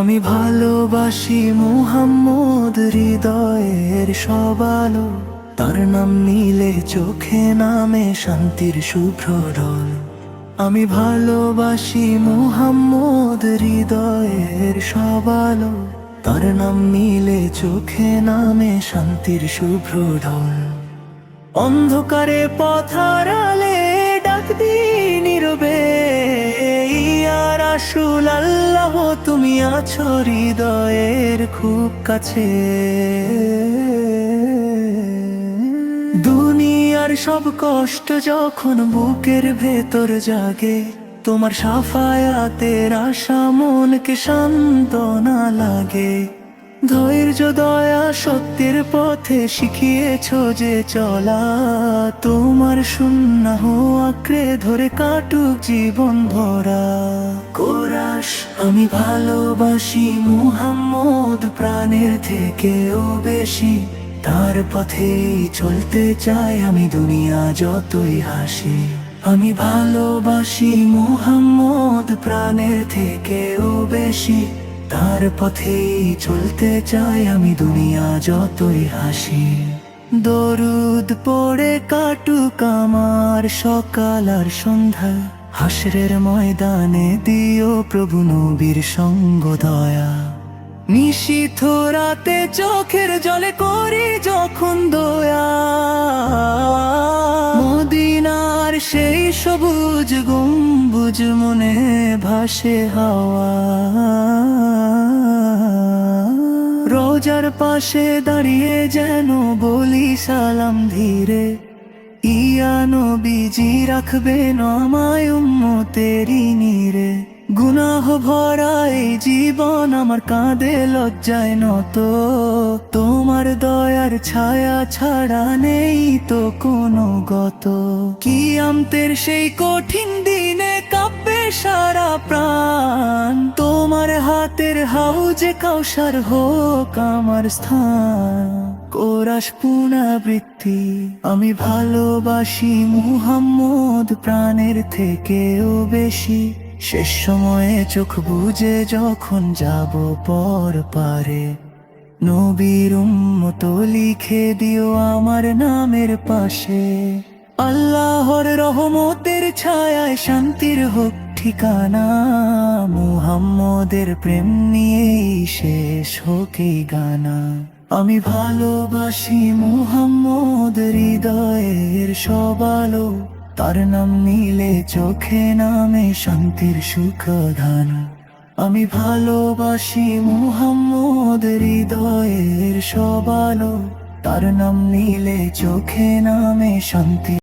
আমি ভালোবাসি মুহাম্মদ, হৃদয়ের সব আলো। তার নাম নিলে চোখে নামে শান্তির শুভ্র ঢল। আমি ভালোবাসি মুহাম্মদ, হৃদয়ের সব আলো। তার নাম নিলে চোখে নামে শান্তির শুভ্র ঢল। অন্ধকারে পথ হারালে ডাক দিই নীরবে, ইয়া রাসূলুল্লাহ তুমি আছো হৃদয়ের খুব কাছে। দুনিয়ার সব কষ্ট যখন বুকের ভেতর জাগে, তোমার শাফায়াতের আশা মনকে সান্ত্বনা লাগে। ধৈর্য দয়া সত্যের পথে শিখিয়েছো যে চলা, তোমার সুন্নাহ আঁকড়ে ধরে কাটুক জীবন ভরা। কোরাস আমি ভালোবাসি মুহাম্মদ, প্রাণের থেকেও বেশি। তার পথেই চলতে চাই আমি, দুনিয়া যতই হাসি। আমি ভালোবাসি মুহাম্মদ, প্রাণের থেকেও বেশি। তার পথেই চলতে চাই আমি, দুনিয়া যতই হাসি। দরুদ পড়ে কাটুক আমার সকাল আর সন্ধ্যা, হাসরের ময়দানে দিও প্রভু নবীর সঙ্গ দয়া। নিশীথ রাতে চোখের জলে করি যখন দয়া, মদিনার সেই সবুজ গম্বুজ মনে ভাসে হাওয়া। রোজার পাশে দাঁড়িয়ে যেন বলি সালাম ধীরে, ইয়া নবীজি রাখবেন আমায় উম্মতেরি নীরে। গুনাহ ভরা এই জীবন আমার কাঁধে লজ্জায় নত, তোমার দয়ার ছায়া ছাড়া নেই তো কোনো গত। কিয়ামতের সেই কঠিন দিনে কাঁপবে সারা প্রাণ, তোমার হাতের হাউজে কাউসার হোক আমার স্থান। কোরাস পুনরাবৃত্তি আমি ভালোবাসি মুহাম্মদ, প্রাণের থেকেও বেশি। শেষ সময়ে চোখ বুজে যখন যাব পর পারে, নবীর উম্মত লিখে দিও আমার নামের পাশে। আল্লাহর রহমতের ছায়ায় শান্তির হোক ঠিকানা, মুহাম্মদের প্রেম নিয়েই শেষ হোক এই গানা। আমি ভালোবাসি মুহাম্মদ, হৃদয়ের সব আলো। তার নাম নিলে চোখে নামে শান্তির সুখ ধান। আমি ভালোবাসি মুহাম্মদ, হৃদয়ের সব আলো। তার নাম নিলে চোখে নামে শান্তি।